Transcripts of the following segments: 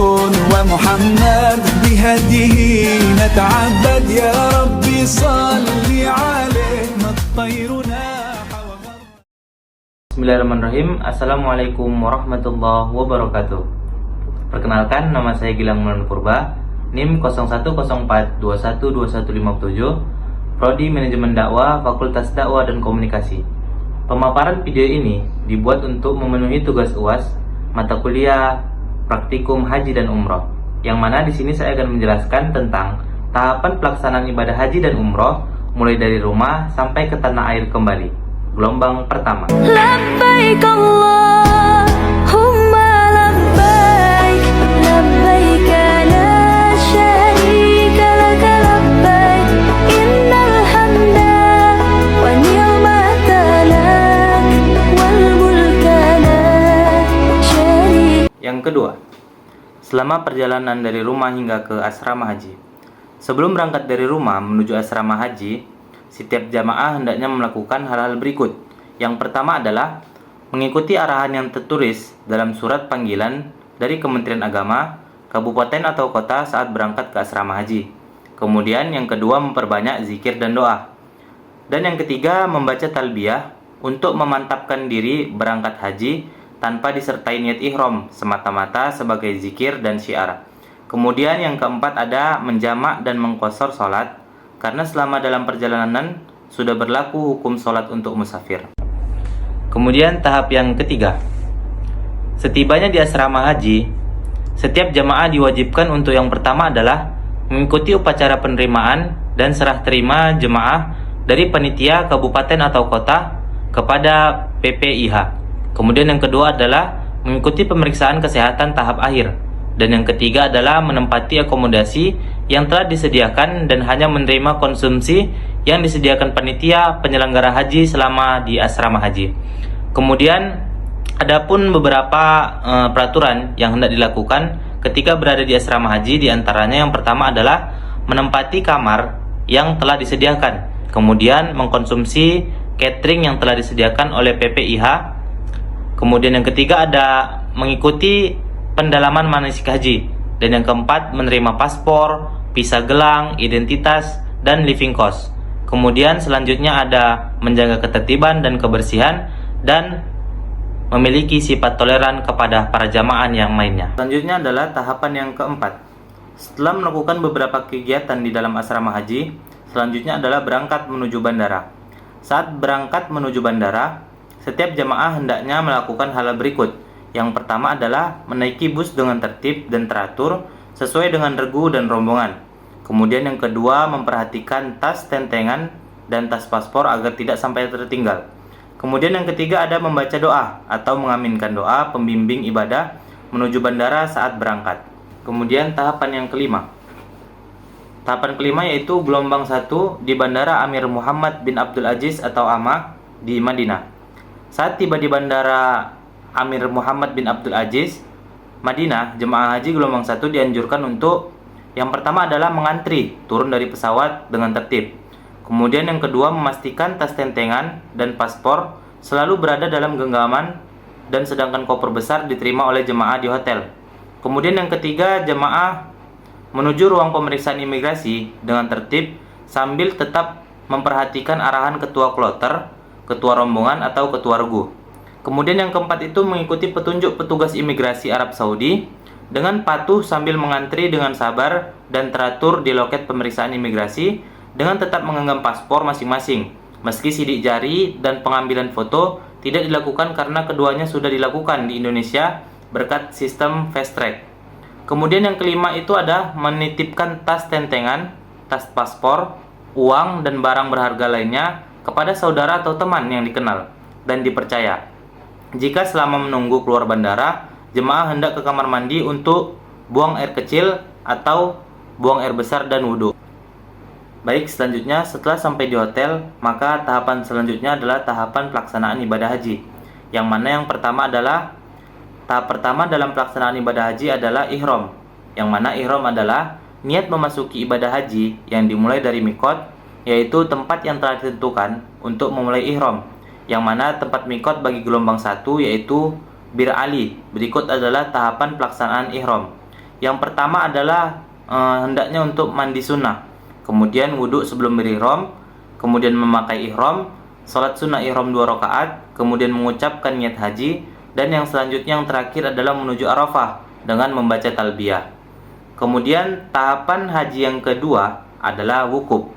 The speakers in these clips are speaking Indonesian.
ومحمد بهديه نتعبد يا ربي صل عليه الطير ناح وغرد. Bismillahirrahmanirrahim. Assalamualaikum warahmatullahi wabarakatuh. Perkenalkan, nama saya Gilang Maulana Purba, NIM 0104212157, Prodi Manajemen Dakwah, Fakultas Dakwah dan Komunikasi. Pemaparan video ini dibuat untuk memenuhi tugas UAS mata kuliah Praktikum Haji dan Umroh, yang mana di sini saya akan menjelaskan tentang tahapan pelaksanaan ibadah haji dan umroh mulai dari rumah sampai ke tanah air kembali. Gelombang pertama. Labbaik Allahumma labbaik, labbaik la syarika laka labbaik, innal hamda wan ni'mata lak wal mulka la syarika. Yang kedua, selama perjalanan dari rumah hingga ke asrama haji. Sebelum berangkat dari rumah menuju asrama haji, setiap jamaah hendaknya melakukan hal-hal berikut. Yang pertama adalah mengikuti arahan yang tertulis dalam surat panggilan dari Kementerian Agama, kabupaten atau kota saat berangkat ke asrama haji. Kemudian yang kedua, memperbanyak zikir dan doa. Dan yang ketiga, membaca talbiyah untuk memantapkan diri berangkat haji tanpa disertai niat ihram, semata-mata sebagai zikir dan syiar. Kemudian yang keempat ada menjamak dan mengqashar sholat, karena selama dalam perjalanan sudah berlaku hukum sholat untuk musafir. Kemudian tahap yang ketiga, setibanya di asrama haji, setiap jamaah diwajibkan untuk yang pertama adalah mengikuti upacara penerimaan dan serah terima jemaah dari panitia kabupaten atau kota kepada PPIH. Kemudian yang kedua adalah mengikuti pemeriksaan kesehatan tahap akhir. Dan yang ketiga adalah menempati akomodasi yang telah disediakan dan hanya menerima konsumsi yang disediakan panitia penyelenggara haji selama di asrama haji. Kemudian ada pun beberapa peraturan yang hendak dilakukan ketika berada di asrama haji. Di antaranya yang pertama adalah menempati kamar yang telah disediakan. Kemudian mengkonsumsi catering yang telah disediakan oleh PPIH. Kemudian yang ketiga ada mengikuti pendalaman manasik haji. Dan yang keempat, menerima paspor, visa gelang, identitas, dan living cost. Kemudian selanjutnya ada menjaga ketertiban dan kebersihan dan memiliki sifat toleran kepada para jamaah yang lainnya. Selanjutnya adalah tahapan yang keempat. Setelah melakukan beberapa kegiatan di dalam asrama haji, selanjutnya adalah berangkat menuju bandara. Saat berangkat menuju bandara, setiap jamaah hendaknya melakukan hal berikut. Yang pertama adalah menaiki bus dengan tertib dan teratur sesuai dengan regu dan rombongan. Kemudian yang kedua, memperhatikan tas tentengan dan tas paspor agar tidak sampai tertinggal. Kemudian yang ketiga ada membaca doa atau mengaminkan doa pembimbing ibadah menuju bandara saat berangkat. Kemudian tahapan yang kelima. Tahapan kelima yaitu gelombang 1 di Bandara Amir Muhammad bin Abdul Aziz atau AMA di Madinah. Saat tiba di Bandara Amir Muhammad bin Abdul Aziz, Madinah, jemaah haji gelombang 1 dianjurkan untuk yang pertama adalah mengantri turun dari pesawat dengan tertib. Kemudian yang kedua, memastikan tas tentengan dan paspor selalu berada dalam genggaman dan sedangkan koper besar diterima oleh jemaah di hotel. Kemudian yang ketiga, jemaah menuju ruang pemeriksaan imigrasi dengan tertib sambil tetap memperhatikan arahan ketua kloter, ketua rombongan atau ketua regu. Kemudian yang keempat itu mengikuti petunjuk petugas imigrasi Arab Saudi dengan patuh sambil mengantri dengan sabar dan teratur di loket pemeriksaan imigrasi dengan tetap menggenggam paspor masing-masing. Meski sidik jari dan pengambilan foto tidak dilakukan karena keduanya sudah dilakukan di Indonesia berkat sistem fast track. Kemudian yang kelima itu ada menitipkan tas tentengan, tas paspor, uang dan barang berharga lainnya kepada saudara atau teman yang dikenal dan dipercaya. Jika selama menunggu keluar bandara, jemaah hendak ke kamar mandi untuk buang air kecil atau buang air besar dan wudhu. Baik, selanjutnya setelah sampai di hotel, maka tahapan selanjutnya adalah tahapan pelaksanaan ibadah haji. Yang mana yang pertama adalah tahap pertama dalam pelaksanaan ibadah haji adalah ihram. Yang mana ihram adalah niat memasuki ibadah haji yang dimulai dari mikot, yaitu tempat yang telah ditentukan untuk memulai ihram, yang mana tempat mikot bagi gelombang 1 yaitu Bir Ali. Berikut adalah tahapan pelaksanaan ihram. Yang pertama adalah hendaknya untuk mandi sunnah, kemudian wudhu sebelum berihram, kemudian memakai ihram, salat sunnah ihram 2 rakaat, kemudian mengucapkan niat haji, dan yang selanjutnya yang terakhir adalah menuju Arafah dengan membaca talbiyah. Kemudian tahapan haji yang kedua adalah wukuf.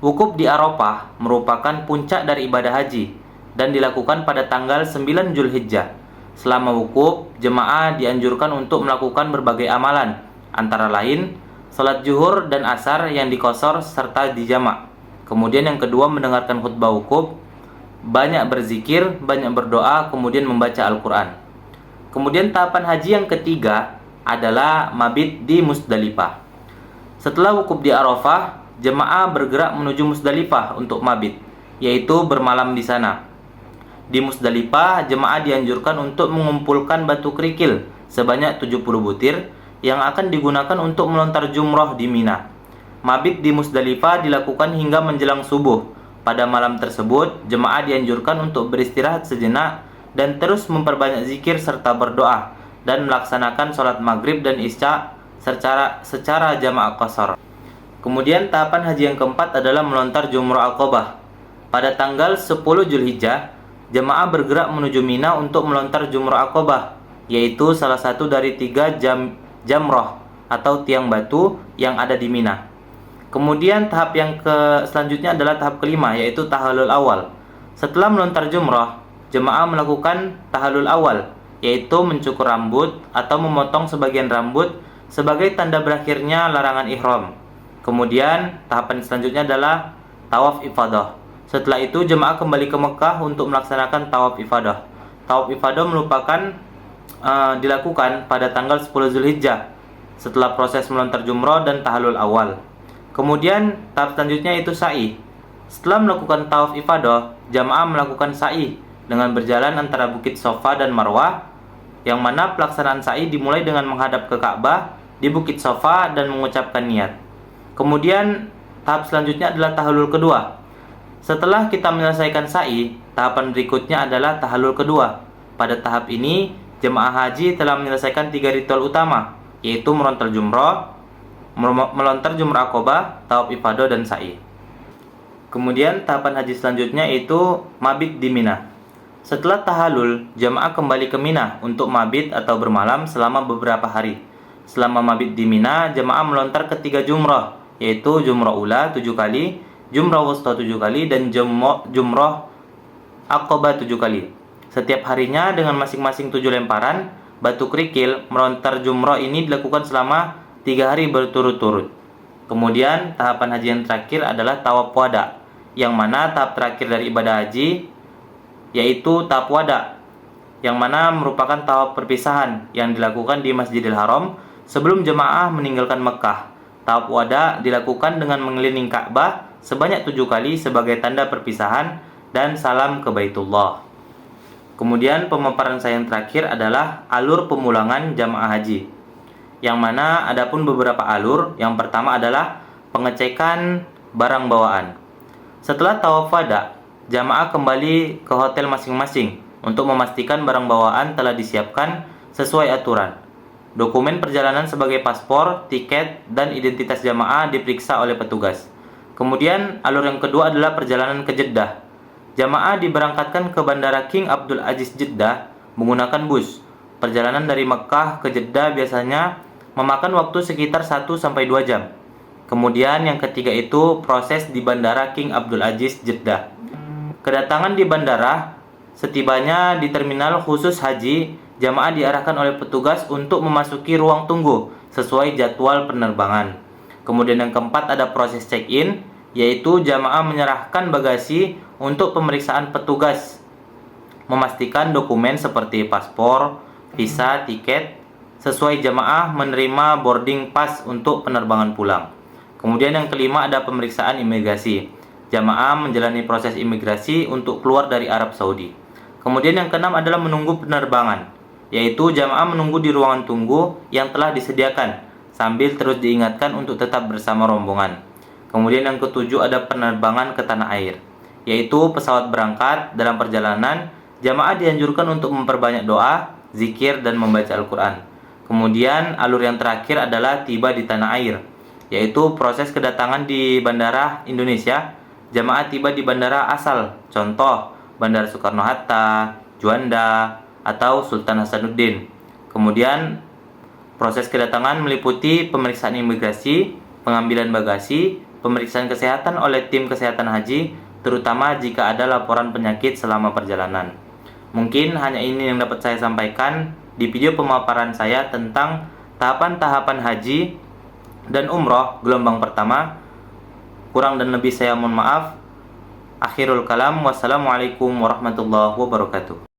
Wukuf di Arafah merupakan puncak dari ibadah haji dan dilakukan pada tanggal 9 Zulhijjah. Selama wukuf, jemaah dianjurkan untuk melakukan berbagai amalan, antara lain salat zuhur dan asar yang dikosor serta dijamak. Kemudian yang kedua mendengarkan khutbah wukuf, banyak berzikir, banyak berdoa, kemudian membaca Al-Quran. Kemudian tahapan haji yang ketiga adalah mabit di Musdalifah. Setelah wukuf di Arafah, jemaah bergerak menuju Musdalifah untuk mabit, yaitu bermalam di sana. Di Musdalifah, jemaah dianjurkan untuk mengumpulkan batu kerikil sebanyak 70 butir yang akan digunakan untuk melontar jumroh di Mina. Mabit di Musdalifah dilakukan hingga menjelang subuh. Pada malam tersebut, jemaah dianjurkan untuk beristirahat sejenak dan terus memperbanyak zikir serta berdoa dan melaksanakan sholat maghrib dan isya secara jamaah qasar. Kemudian tahapan haji yang keempat adalah melontar jumrah Aqabah. Pada tanggal 10 Zulhijjah, jemaah bergerak menuju Mina untuk melontar jumrah Aqabah, yaitu salah satu dari 3 jamroh atau tiang batu yang ada di Mina. Kemudian tahap yang selanjutnya adalah tahap kelima, yaitu tahallul awal. Setelah melontar jumrah, jemaah melakukan tahallul awal, yaitu mencukur rambut atau memotong sebagian rambut sebagai tanda berakhirnya larangan ihram. Kemudian tahapan selanjutnya adalah tawaf ifadah. Setelah itu jemaah kembali ke Mekah untuk melaksanakan tawaf ifadah. Tawaf ifadah dilakukan pada tanggal 10 Zulhijjah setelah proses melontar jumrah dan tahallul awal. Kemudian tahap selanjutnya itu sa'i. Setelah melakukan tawaf ifadah, jamaah melakukan sa'i dengan berjalan antara Bukit Sofa dan Marwah, yang mana pelaksanaan sa'i dimulai dengan menghadap ke Ka'bah di Bukit Sofa dan mengucapkan niat. Kemudian tahap selanjutnya adalah tahallul kedua. Setelah kita menyelesaikan sa'i, tahapan berikutnya adalah tahallul kedua. Pada tahap ini, jemaah haji telah menyelesaikan 3 ritual utama, yaitu melontar jumrah Aqabah, tawaf ifadah, dan sa'i. Kemudian tahapan haji selanjutnya yaitu mabit di Mina. Setelah tahallul, jamaah kembali ke Mina untuk mabit atau bermalam selama beberapa hari. Selama mabit di Mina, jamaah melontar ke 3 jumrah, yaitu jumrah ula 7 kali, jumrah wusta 7 kali, dan jumrah Aqabah 7 kali. Setiap harinya dengan masing-masing 7 lemparan batu kerikil. Melontar jumrah ini dilakukan selama 3 hari berturut-turut. Kemudian tahapan haji yang terakhir adalah tawaf wada, yang mana tahap terakhir dari ibadah haji yaitu tawaf wada, yang mana merupakan tawaf perpisahan yang dilakukan di Masjidil Haram sebelum jemaah meninggalkan Mekah. Tawaf wada dilakukan dengan mengelilingi Ka'bah sebanyak 7 kali sebagai tanda perpisahan dan salam ke Baitullah. Kemudian pemaparan saya yang terakhir adalah alur pemulangan jamaah haji, yang mana adapun beberapa alur. Yang pertama adalah pengecekan barang bawaan. Setelah tawaf wada, jamaah kembali ke hotel masing-masing untuk memastikan barang bawaan telah disiapkan sesuai aturan. Dokumen perjalanan sebagai paspor, tiket, dan identitas jamaah diperiksa oleh petugas. Kemudian alur yang kedua adalah perjalanan ke Jeddah. Jamaah diberangkatkan ke Bandara King Abdul Aziz Jeddah menggunakan bus. Perjalanan dari Mekah ke Jeddah biasanya memakan waktu sekitar 1-2 jam. Kemudian yang ketiga itu proses di Bandara King Abdul Aziz Jeddah. Kedatangan di bandara, setibanya di terminal khusus haji, jamaah diarahkan oleh petugas untuk memasuki ruang tunggu sesuai jadwal penerbangan. Kemudian yang keempat ada proses check-in, yaitu jamaah menyerahkan bagasi untuk pemeriksaan petugas, memastikan dokumen seperti paspor, visa, tiket sesuai. Jamaah menerima boarding pass untuk penerbangan pulang. Kemudian yang kelima ada pemeriksaan imigrasi. Jamaah menjalani proses imigrasi untuk keluar dari Arab Saudi. Kemudian yang keenam adalah menunggu penerbangan, yaitu jamaah menunggu di ruangan tunggu yang telah disediakan sambil terus diingatkan untuk tetap bersama rombongan. Kemudian yang ketujuh ada penerbangan ke tanah air, yaitu pesawat berangkat. Dalam perjalanan, jamaah dianjurkan untuk memperbanyak doa, zikir, dan membaca Al-Quran. Kemudian alur yang terakhir adalah tiba di tanah air, yaitu proses kedatangan di bandara Indonesia. Jamaah tiba di bandara asal, contoh Bandara Soekarno-Hatta, Juanda, atau Sultan Hasanuddin. Kemudian proses kedatangan meliputi pemeriksaan imigrasi, pengambilan bagasi, pemeriksaan kesehatan oleh tim kesehatan haji, terutama jika ada laporan penyakit selama perjalanan. Mungkin hanya ini yang dapat saya sampaikan di video pemaparan saya tentang tahapan-tahapan haji dan umroh gelombang pertama. Kurang dan lebih saya mohon maaf. Akhirul kalam, wassalamualaikum warahmatullahi wabarakatuh.